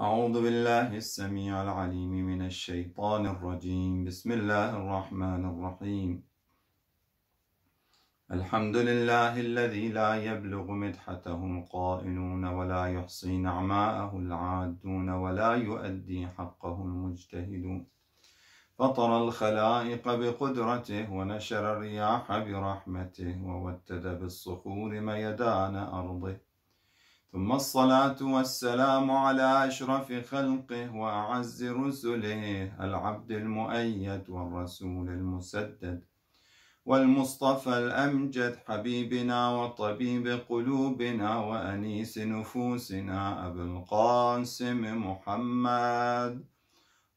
أعوذ بالله السميع العليم من الشيطان الرجيم. بسم الله الرحمن الرحيم. الحمد لله الذي لا يبلغ مدحته القائلون ولا يحصي نعماءه العادون ولا يؤدي حقه المجتهدون. فطر الخلائق بقدرته ونشر الرياح برحمته ووتد بالصخور ميدان أرضه. ثم الصلاة والسلام على أشرف خلقه وأعز رسله العبد المؤيد والرسول المسدد والمصطفى الأمجد حبيبنا وطبيب قلوبنا وأنيس نفوسنا أبو القاسم محمد.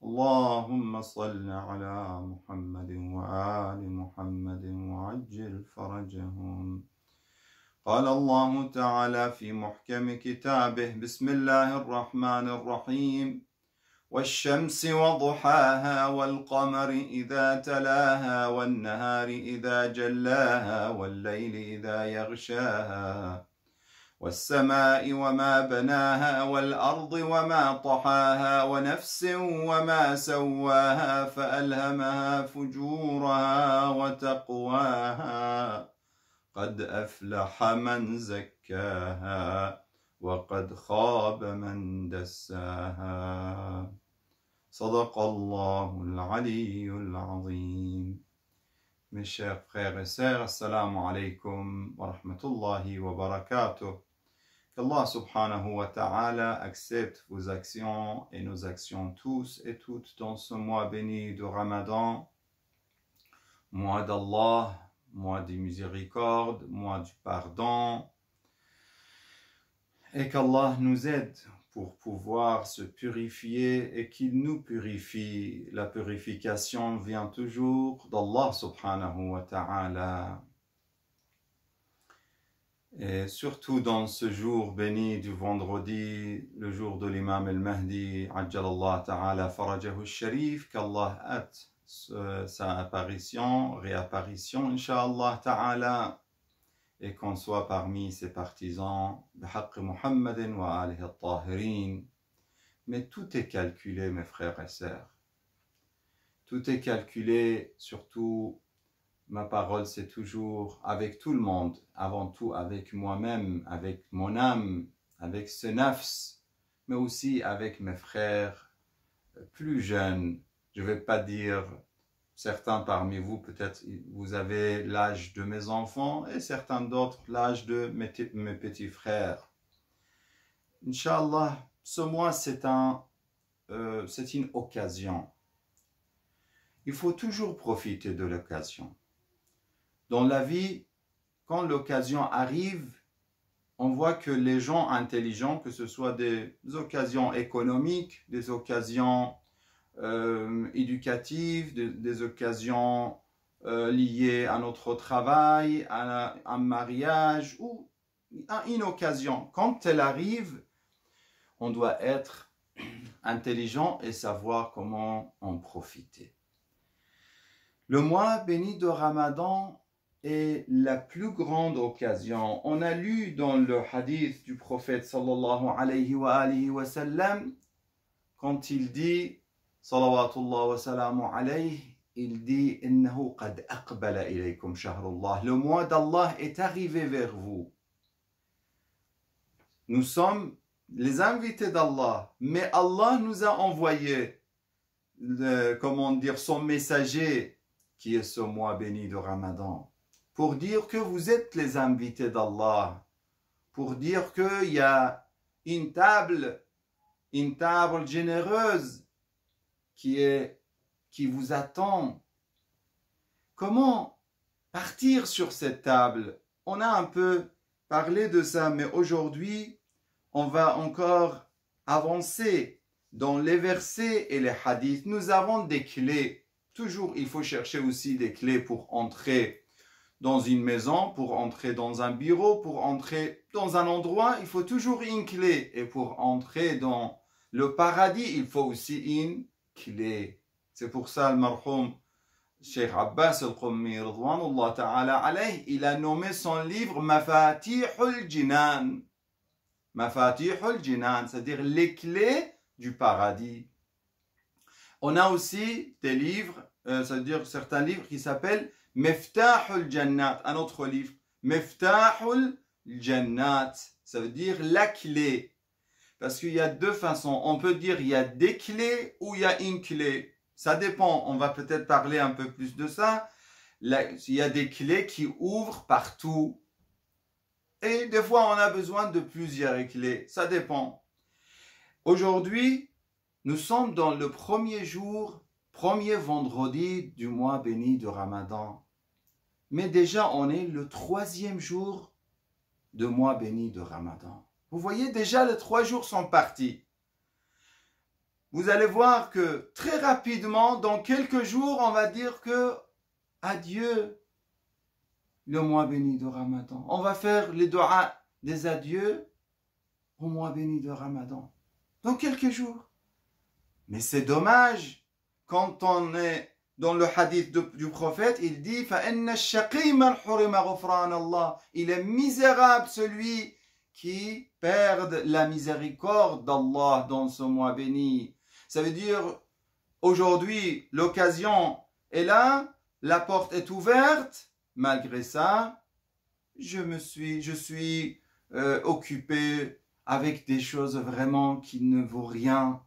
اللهم صل على محمد وآل محمد وعجل فرجهم. قال الله تعالى في محكم كتابه: بسم الله الرحمن الرحيم. والشمس وضحاها والقمر إذا تلاها والنهار إذا جلاها والليل إذا يغشاها والسماء وما بناها والأرض وما طحاها ونفس وما سواها فألهمها فجورها وتقواها. قد أفلح من زكاها وقد خاب من دساها. صدق الله العلي العظيم. Mes chers frères et sœurs, assalamu alaikum wa rahmatullahi wa barakatuh. Qu'Allah subhanahu wa ta'ala accepte vos actions et nos actions tous et toutes dans ce mois béni de Ramadan, mois d'Allah, mois de miséricorde, mois du pardon, et qu'Allah nous aide pour pouvoir se purifier et qu'il nous purifie. La purification vient toujours d'Allah subhanahu wa ta'ala. Et surtout dans ce jour béni du vendredi, le jour de l'imam al-Mahdi, ajjalallah ta'ala farajahu al-sharif, qu'Allah hâte sa apparition, réapparition, Inch'Allah ta'ala, et qu'on soit parmi ses partisans, bihaqq Muhammadin wa alihi al-tahirin. Mais tout est calculé, mes frères et sœurs. Tout est calculé, surtout, ma parole, c'est toujours avec tout le monde, avant tout avec moi-même, avec mon âme, avec ce nafs, mais aussi avec mes frères plus jeunes. Je ne vais pas dire, certains parmi vous, peut-être vous avez l'âge de mes enfants et certains d'autres l'âge de mes petits frères. Inch'Allah, ce mois c'est une occasion. Il faut toujours profiter de l'occasion. Dans la vie, quand l'occasion arrive, on voit que les gens intelligents, que ce soit des occasions économiques, des occasions éducatives, des occasions liées à notre travail, à un mariage ou à une occasion. Quand elle arrive, on doit être intelligent et savoir comment en profiter. Le mois béni de Ramadan est la plus grande occasion. On a lu dans le hadith du prophète sallallahu alayhi wa sallam, quand il dit salawatullah wa salamu alayhi, il dit innahu qad aqbala ilaykum shahrullah. Le mois d'Allah est arrivé vers vous. Nous sommes les invités d'Allah, mais Allah nous a envoyé son messager qui est ce mois béni de Ramadan, pour dire que vous êtes les invités d'Allah, pour dire qu'il y a une table généreuse qui vous attend. Comment partir sur cette table? On a un peu parlé de ça, mais aujourd'hui, on va encore avancer dans les versets et les hadiths. Nous avons des clés. Toujours, il faut chercher aussi des clés pour entrer dans une maison, pour entrer dans un bureau, pour entrer dans un endroit. Il faut toujours une clé. Et pour entrer dans le paradis, il faut aussi une clé. C'est pour ça, le marhoum Cheikh Abbas al-Qummi, Ridwanullah ta'ala alayh, il a nommé son livre Mafatihul Jinan. Mafatihul Jinan, c'est-à-dire les clés du paradis. On a aussi des livres, c'est-à-dire certains livres qui s'appellent Miftahul Jannat, un autre livre, Miftahul Jannat, ça veut dire la clé. Parce qu'il y a deux façons. On peut dire il y a des clés ou il y a une clé. Ça dépend. On va peut-être parler un peu plus de ça. Il y a des clés qui ouvrent partout. Et des fois, on a besoin de plusieurs clés. Ça dépend. Aujourd'hui, nous sommes dans le premier jour, premier vendredi du mois béni de Ramadan. Mais déjà, on est le 3e jour du mois béni de Ramadan. Vous voyez, déjà les 3 jours sont partis. Vous allez voir que très rapidement, dans quelques jours, on va dire que adieu le mois béni de Ramadan. On va faire les doigts des adieux au mois béni de Ramadan. Dans quelques jours. Mais c'est dommage, quand on est dans le hadith du prophète, il dit فَإِنَّ الشَّقِيمَ الْحُرِمَ غُفْرَانَ اللَّهِ. Il est misérable celui qui perd la miséricorde d'Allah dans ce mois béni. Ça veut dire, aujourd'hui, l'occasion est là, la porte est ouverte, malgré ça, je suis occupé avec des choses vraiment qui ne vaut rien.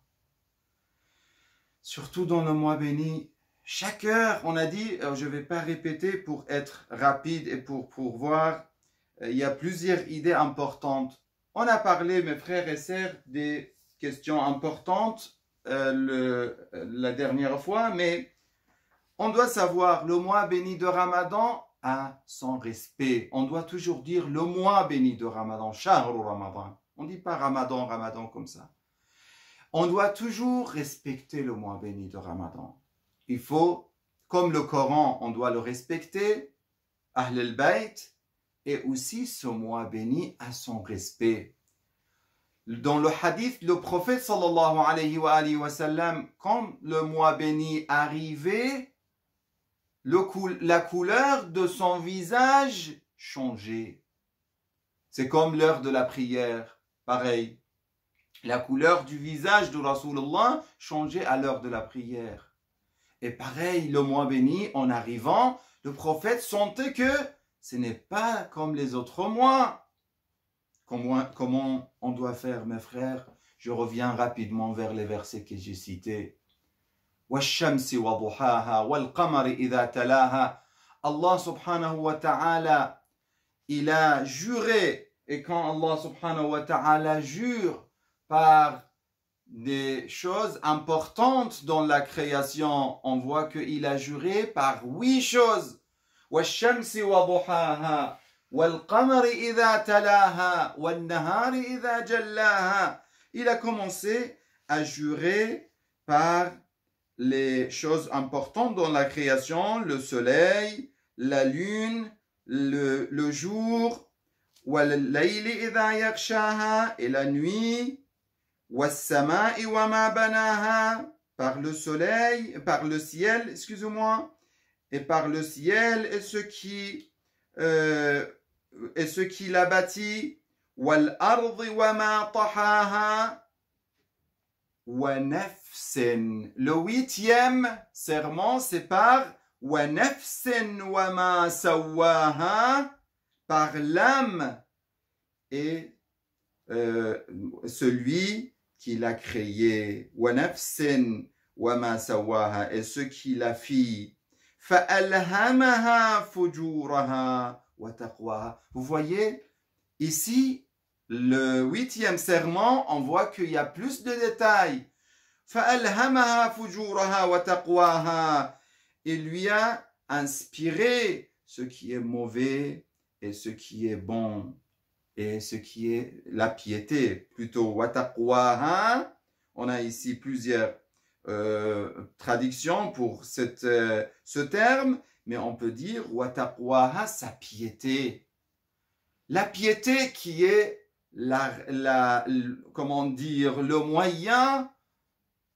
Surtout dans le mois béni, chaque heure, on a dit, je ne vais pas répéter pour être rapide et pour voir, il y a plusieurs idées importantes. On a parlé, mes frères et sœurs, des questions importantes la dernière fois, mais on doit savoir, le mois béni de Ramadan a son respect. On doit toujours dire le mois béni de Ramadan, Shahru Ramadan. On ne dit pas Ramadan, Ramadan comme ça. On doit toujours respecter le mois béni de Ramadan. Il faut, comme le Coran, on doit le respecter, Ahl al-Bayt, et aussi ce mois béni a son respect. Dans le hadith, le prophète sallallahu alayhi wa sallam, quand le mois béni arrivait, la couleur de son visage changeait. C'est comme l'heure de la prière, pareil. La couleur du visage de Rasulullah changeait à l'heure de la prière. Et pareil, le mois béni, en arrivant, le prophète sentait que ce n'est pas comme les autres mois. Comment on doit faire, mes frères? Je reviens rapidement vers les versets que j'ai cités. وَالشَّمْسِ وَضُحَاهَا وَالْقَمَرِ إِذَا تَلَاهَا. Allah subhanahu wa ta'ala, il a juré, et quand Allah subhanahu wa ta'ala jure par des choses importantes dans la création, on voit qu'il a juré par 8 choses. وَالشَّمْسِ وَضُحَاهَا وَالْقَمَرِ إِذَا تَلَاهَا وَالنَّهَارِ إِذَا جَلَّاهَا. Il a commencé à jurer par les choses importantes dans la création, le soleil, la lune, le jour, وَاللَّيْلِ إِذَا يَغْشَاهَا, et la nuit, وَالسَّمَاءِ وَمَا بَنَاهَا, par le soleil, par le ciel, excusez-moi, et par le ciel et ce qui l'a bâti, وَالْأَرْضِ وَمَا طَحَاهَا وَنَفْسٍ. Le 8e serment, c'est par وَنَفْسٍ وَمَا سَوَّاهَا, par l'âme et celui qui l'a créé. وَنَفْسٍ وَمَا سَوَّاهَا, et ce qui l'a fit. فَأَلْهَمَهَا فُجُورَهَا وَتَقْوَاهَا. Vous voyez, ici, le 8e serment, on voit qu'il y a plus de détails. فَأَلْهَمَهَا فُجُورَهَا وَتَقْوَاهَا. Il lui a inspiré ce qui est mauvais et ce qui est bon, et ce qui est la piété, plutôt. وَتَقْوَاهَا. On a ici plusieurs traductions pour ce terme, mais on peut dire وَتَقْوَاهَا, sa piété. La piété qui est comment dire, le moyen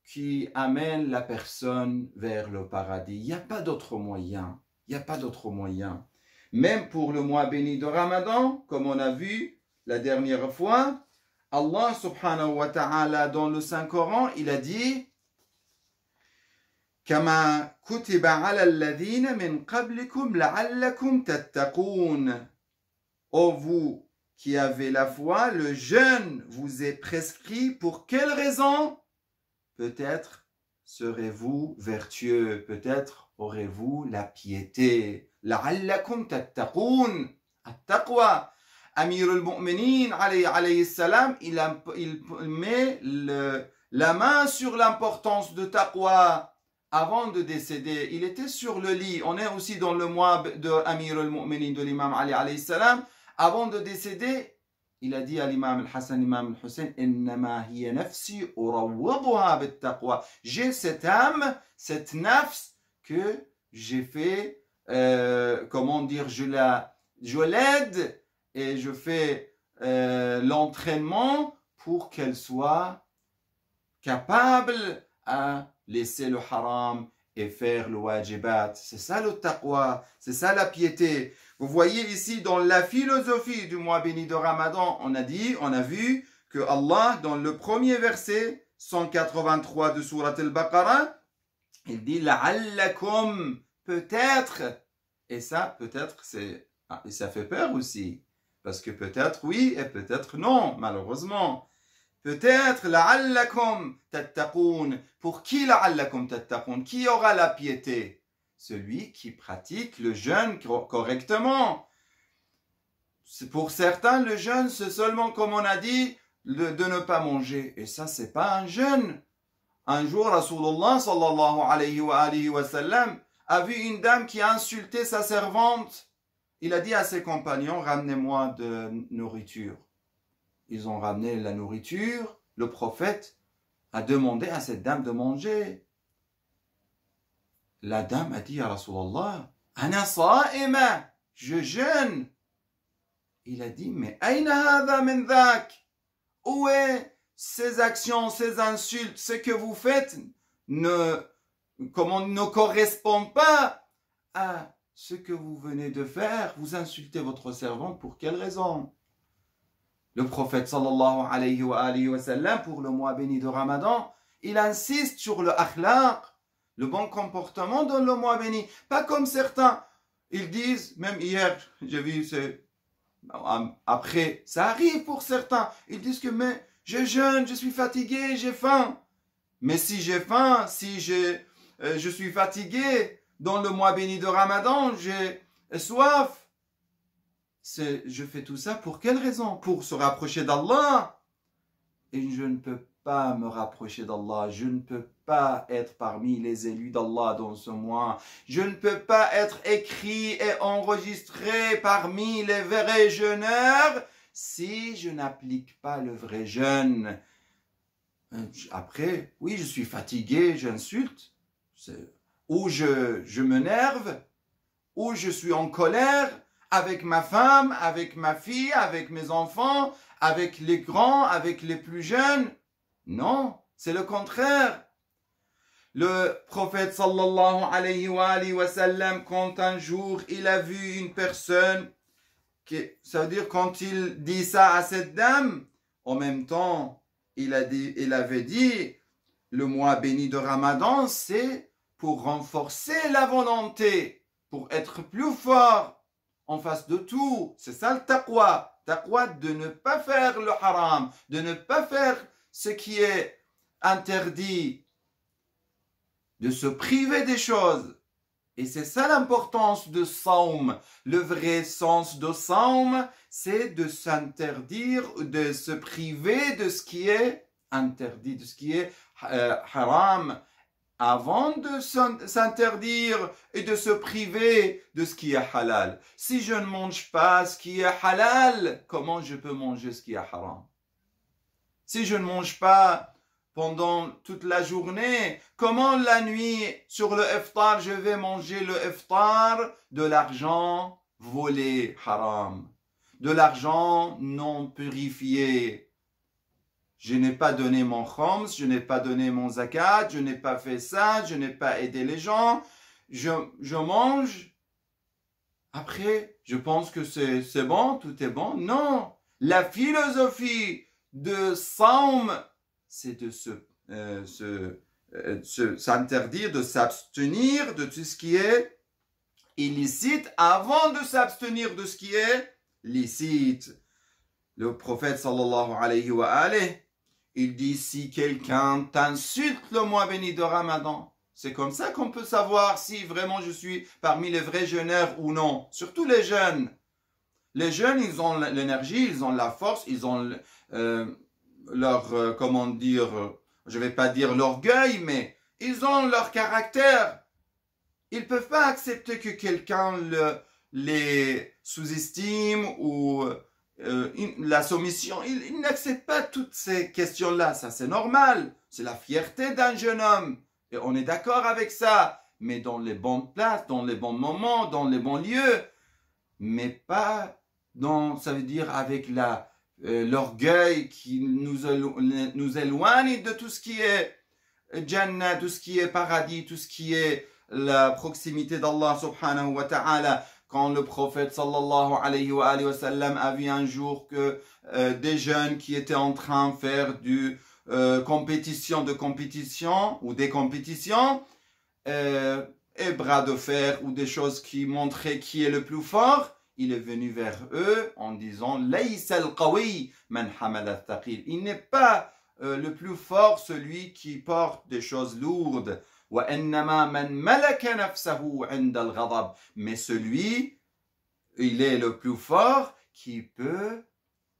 qui amène la personne vers le paradis. Il n'y a pas d'autre moyen. Il n'y a pas d'autre moyen. Même pour le mois béni de Ramadan, comme on a vu la dernière fois, Allah subhanahu wa ta'ala dans le Saint-Coran, il a dit كما كتب على الذين من قبلكم لعلكم تتقون. Ô vous qui avez la foi, le jeûne vous est prescrit pour quelle raison? Peut-être serez-vous vertueux, peut-être aurez-vous la piété. لعلكم تتقون. التقوى. Amir al-Mu'minin alayhi salam, il met la main sur l'importance de taqwa. Avant de décéder, il était sur le lit. On est aussi dans le mois de Amir al-Mu'minin de l'imam Ali alayhi salam. Avant de décéder, il a dit à l'imam al-Hassan, l'imam al-Hussein, Innama hiya nafsi urawwaduha bit-taqwa. J'ai cette âme, cette nafs que j'ai fait, comment dire, je l'aide et je fais l'entraînement pour qu'elle soit capable à laisser le haram et faire le wajibat. C'est ça le taqwa, c'est ça la piété. Vous voyez ici dans la philosophie du mois béni de Ramadan, on a vu que Allah, dans le premier verset 183 de Surat al-Baqarah, il dit la'allakum, peut-être. Et ça, peut-être, ça fait peur aussi. Parce que peut-être oui et peut-être non, malheureusement. Peut-être, la'allakum tattaqoun. Pour qui la'allakum tattaqoun? Qui aura la piété? Celui qui pratique le jeûne correctement. Pour certains, le jeûne, c'est seulement, comme on a dit, de ne pas manger. Et ça, c'est pas un jeûne. Un jour, Rasulullah sallallahu alayhi wa sallam a vu une dame qui a insulté sa servante. Il a dit à ses compagnons, ramenez-moi de nourriture. Ils ont ramené la nourriture. Le prophète a demandé à cette dame de manger. La dame a dit à Rasulallah, Ana sa'ima, je jeûne. Il a dit, mais ayna hadha min dhak? Où est ces actions, ces insultes, ce que vous faites ne correspond pas à ce que vous venez de faire. Vous insultez votre servante pour quelle raison? Le prophète sallallahu alayhi wa sallam, pour le mois béni de Ramadan, il insiste sur le akhlaq, le bon comportement dans le mois béni. Pas comme certains, ils disent, même hier, j'ai vu, après, ça arrive pour certains, ils disent que mais je jeûne, je suis fatigué, j'ai faim. Mais si j'ai faim, si je suis fatigué, dans le mois béni de Ramadan, j'ai soif. Je fais tout ça pour quelle raison? Pour se rapprocher d'Allah. Et je ne peux pas me rapprocher d'Allah. Je ne peux pas être parmi les élus d'Allah dans ce mois. Je ne peux pas être écrit et enregistré parmi les vrais jeûneurs si je n'applique pas le vrai jeûne. Après, oui, je suis fatigué, j'insulte. Ou je m'énerve, ou je suis en colère avec ma femme, avec ma fille, avec mes enfants, avec les grands, avec les plus jeunes. Non, c'est le contraire. Le prophète sallallahu alayhi wa sallam, quand un jour il a vu une personne, ça veut dire quand il dit ça à cette dame, en même temps, il avait dit, le mois béni de Ramadan, c'est pour renforcer la volonté, pour être plus fort en face de tout. C'est ça le taqwa. Taqwa de ne pas faire le haram, de ne pas faire ce qui est interdit, de se priver des choses. Et c'est ça l'importance de Saum. Le vrai sens de Saum, c'est de s'interdire, de se priver de ce qui est interdit, de ce qui est haram, avant de s'interdire et de se priver de ce qui est halal. Si je ne mange pas ce qui est halal, comment je peux manger ce qui est haram? Si je ne mange pas pendant toute la journée, comment la nuit sur le iftar, je vais manger le iftar de l'argent volé, haram, de l'argent non purifié? Je n'ai pas donné mon khams, je n'ai pas donné mon zakat, je n'ai pas fait ça, je n'ai pas aidé les gens. Je mange. Après, je pense que c'est bon, tout est bon. Non, la philosophie de saum, c'est de s'interdire, de s'abstenir de tout ce qui est illicite avant de s'abstenir de ce qui est licite. Le prophète sallallahu alayhi wa alayhi, il dit si quelqu'un t'insulte le mois béni de Ramadan, c'est comme ça qu'on peut savoir si vraiment je suis parmi les vrais jeûneurs ou non. Surtout les jeunes. Les jeunes, ils ont l'énergie, ils ont la force, ils ont leur, comment dire, je ne vais pas dire l'orgueil, mais ils ont leur caractère. Ils ne peuvent pas accepter que quelqu'un les sous-estime ou la soumission. Ils n'acceptent pas toutes ces questions-là. Ça, c'est normal. C'est la fierté d'un jeune homme. Et on est d'accord avec ça. Mais dans les bonnes places, dans les bons moments, dans les bons lieux. Mais pas dans, ça veut dire, avec l'orgueil qui nous éloigne de tout ce qui est Jannah, tout ce qui est paradis, tout ce qui est la proximité d'Allah subhanahu wa ta'ala. Quand le prophète sallallahu alayhi wa sallam a vu un jour que des jeunes qui étaient en train de faire du compétition ou des compétitions et bras de fer ou des choses qui montraient qui est le plus fort, il est venu vers eux en disant Laysa al-qawi man hamala al-thaqil. Il n'est pas le plus fort celui qui porte des choses lourdes. Mais celui, il est le plus fort qui peut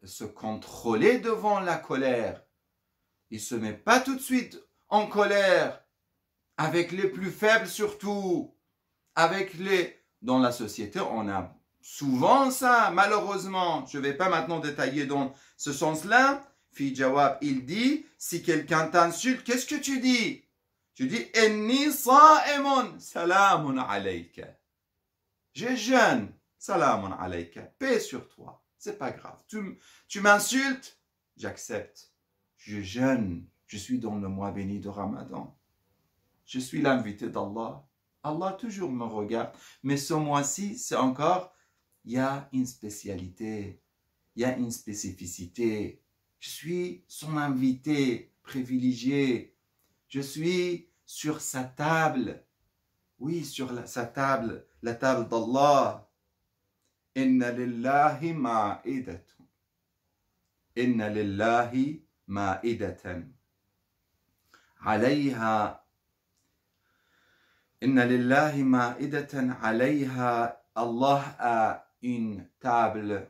se contrôler devant la colère. Il ne se met pas tout de suite en colère avec les plus faibles surtout. Dans la société, on a souvent ça, malheureusement. Je ne vais pas maintenant détailler dans ce sens-là. Fi Jawab, il dit, si quelqu'un t'insulte, qu'est-ce que tu dis? Tu dis, Inni sa'imun, salamun alayka. Je jeûne, salamun alayka. Paix sur toi. C'est pas grave. Tu m'insultes, j'accepte. Je jeûne. Je suis dans le mois béni de Ramadan. Je suis l'invité d'Allah. Allah toujours me regarde. Mais ce mois-ci, c'est encore, il y a une spécialité. Il y a une spécificité. Je suis son invité privilégié. Je suis sur sa table. Oui, sur sa table, la table d'Allah. Inna lillahi ma'idatan. Inna lillahi ma'idatan. Alayha. Inna lillahi ma'idatan alayha. Allah a une table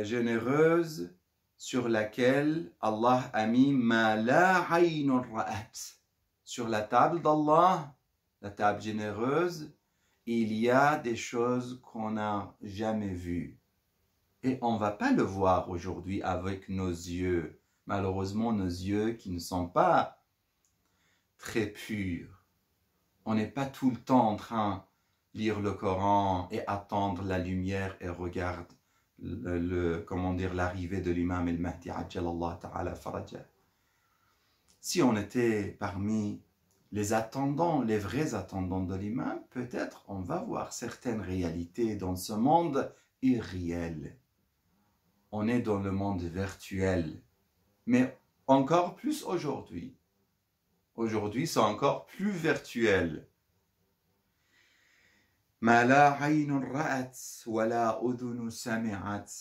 généreuse sur laquelle Allah a mis ma la aynun ra'at. Sur la table d'Allah, la table généreuse, il y a des choses qu'on n'a jamais vues. Et on ne va pas le voir aujourd'hui avec nos yeux. Malheureusement, nos yeux qui ne sont pas très purs. On n'est pas tout le temps en train de lire le Coran et attendre la lumière et regarder comment dire, l'arrivée de l'imam al-Mahdi ajjalallah ta'ala faraja. Si on était parmi les attendants, les vrais attendants de l'imam, peut-être on va voir certaines réalités dans ce monde irréel. On est dans le monde virtuel, mais encore plus aujourd'hui. Aujourd'hui, c'est encore plus virtuel. ما لا عين رأت ولا أذن سمعت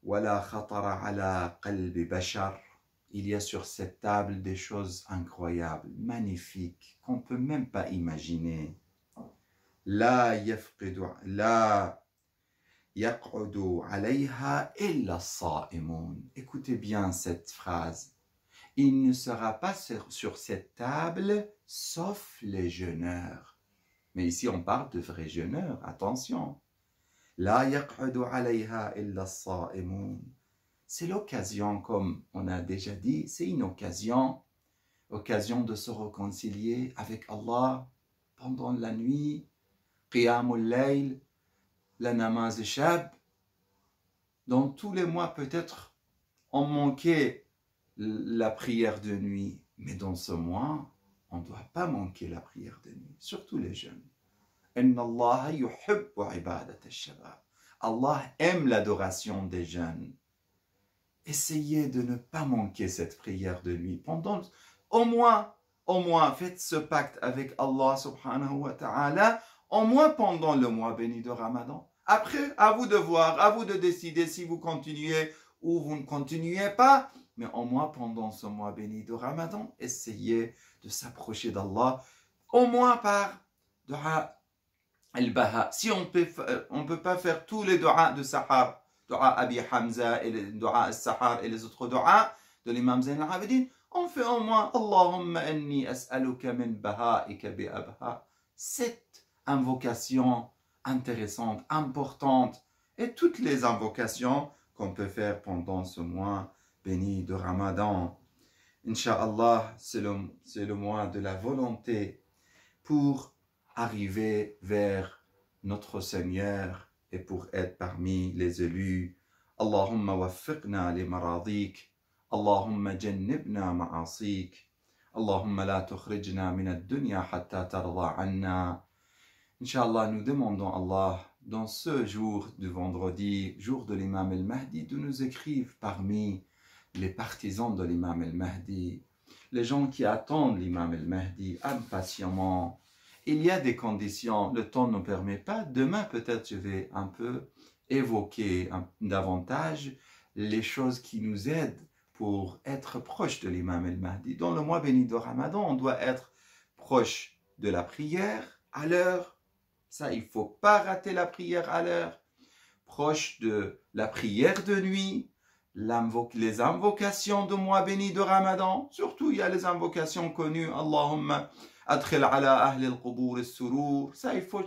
ولا خطر على قلب بشر. Il y a sur cette table des choses incroyables, magnifiques, qu'on ne peut même pas imaginer. لا يقعد عليها إلا الصائمون. Écoutez bien cette phrase. Il ne sera pas sur cette table sauf les jeûneurs. Mais ici, on parle de vrais jeûneurs. Attention. La yaq'udu 'alayha illa as-sa'imun. C'est l'occasion, comme on a déjà dit, c'est une occasion de se réconcilier avec Allah pendant la nuit, qiyamul layl, la namaz shab. Dans tous les mois, peut-être, on manquait la prière de nuit. Mais dans ce mois, on ne doit pas manquer la prière de nuit, surtout les jeunes. Inna Allah yuhibbu ibadat al-shabab. Allah aime l'adoration des jeunes. essayez de ne pas manquer cette prière de nuit. Pendant, au moins, faites ce pacte avec Allah subhanahu wa ta'ala, au moins pendant le mois béni de Ramadan. Après, à vous de voir, à vous de décider si vous continuez ou vous ne continuez pas, mais au moins pendant ce mois béni de Ramadan, essayez de s'approcher d'Allah, au moins par dua al-baha. Si on peut pas faire tous les duas de Sahar, dua Abi Hamza et le dua al-Sahar et les autres duas de l'imam Zayn al-Abidin, on fait au moins Allahumma anni as'aluka min baha'ika bi abha. Cette invocation intéressante, importante, et toutes les invocations qu'on peut faire pendant ce mois béni de Ramadan. Inch'Allah, c'est le mois de la volonté pour arriver vers notre Seigneur et pour être parmi les élus. Allahumma waffiqna li maradik. Allahumma jannibna ma'asik. Allahumma la tukhrijna min ad-dunya hatta tarda anna. Inch'Allah, nous demandons à Allah, dans ce jour du vendredi, jour de l'imam al-Mahdi, de nous écrire parmi les partisans de l'imam al-Mahdi, les gens qui attendent l'imam al-Mahdi impatiemment. Il y a des conditions, le temps ne permet pas. Demain, peut-être, je vais un peu évoquer davantage les choses qui nous aident pour être proche de l'imam al-Mahdi. Dans le mois béni de Ramadan, on doit être proche de la prière à l'heure. Ça, il ne faut pas rater la prière à l'heure. Proche de la prière de nuit, les invocations de mois béni de Ramadan. Surtout, il y a les invocations connues. Allahumma adkhil ala ahli al-qubur as-surur. Ça, il faut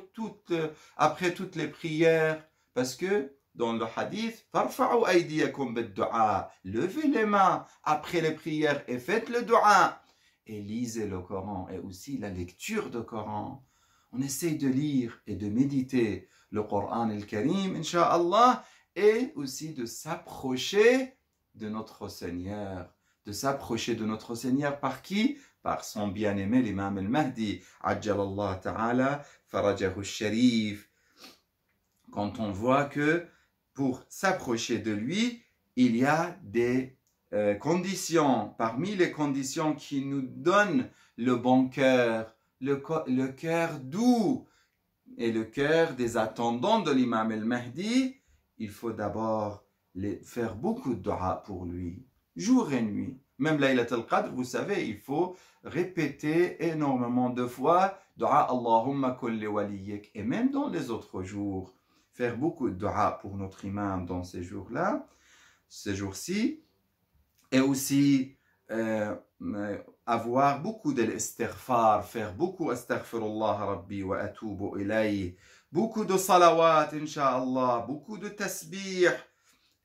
après toutes les prières. Parce que dans le hadith, farfa'u aydiyakum bid-du'a. Levez les mains après les prières et faites le dua. Et lisez le Coran et aussi la lecture du Coran. On essaye de lire et de méditer le Coran al-Karim, Inch'Allah, et aussi de s'approcher de notre Seigneur. De s'approcher de notre Seigneur par qui? Par son bien-aimé, l'imam al-Mahdi, Ajjalallah ta'ala, farajahu sharif. Quand on voit que pour s'approcher de lui, il y a des conditions. Parmi les conditions qui nous donnent le bon cœur, le cœur doux et le cœur des attendants de l'imam al-Mahdi, il faut d'abord faire beaucoup de dua pour lui, jour et nuit. Même Laylat al-Qadr, vous savez, il faut répéter énormément de fois dua Allahumma kulli waliyik. Et même dans les autres jours, faire beaucoup de dua pour notre imam dans ces jours-là, ces jours-ci, et aussi avoir beaucoup d'istighfar, faire beaucoup astaghfirullah rabbi wa atubu ilayh, beaucoup de salawat, incha'Allah, beaucoup de tasbih,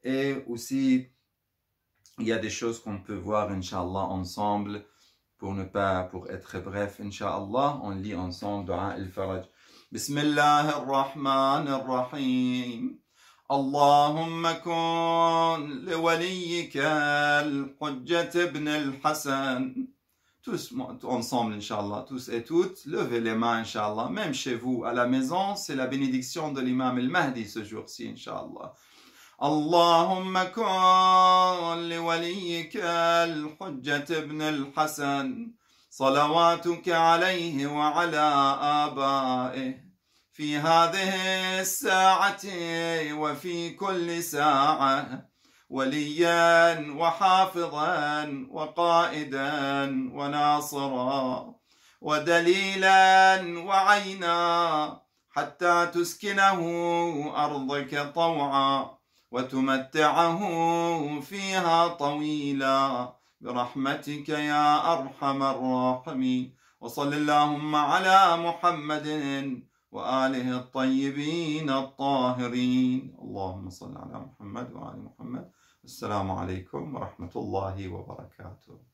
et aussi il y a des choses qu'on peut voir, incha'Allah, ensemble, pour être bref, incha'Allah, on lit ensemble dua al-faraj. Bismillahir-Rahmanir-Rahim. اللهم كن لوليك الحجة ابن الحسن. Tous ensemble, Inch'Allah, tous et toutes, levez les mains, Inch'Allah. Même chez vous, à la maison, c'est la bénédiction de l'imam al-Mahdi ce jour-ci, Inch'Allah. اللهم كن لوليك الحجة ابن الحسن صلواتك عليه وعلى آبائه في هذه الساعة وفي كل ساعة وليا وحافظا وقائدا وناصرا ودليلا وعينا حتى تسكنه أرضك طوعا وتمتعه فيها طويلا برحمتك يا أرحم الراحمين وصل اللهم على محمد وآله الطيبين الطاهرين. اللهم صل على محمد وآل محمد. السلام عليكم ورحمة الله وبركاته.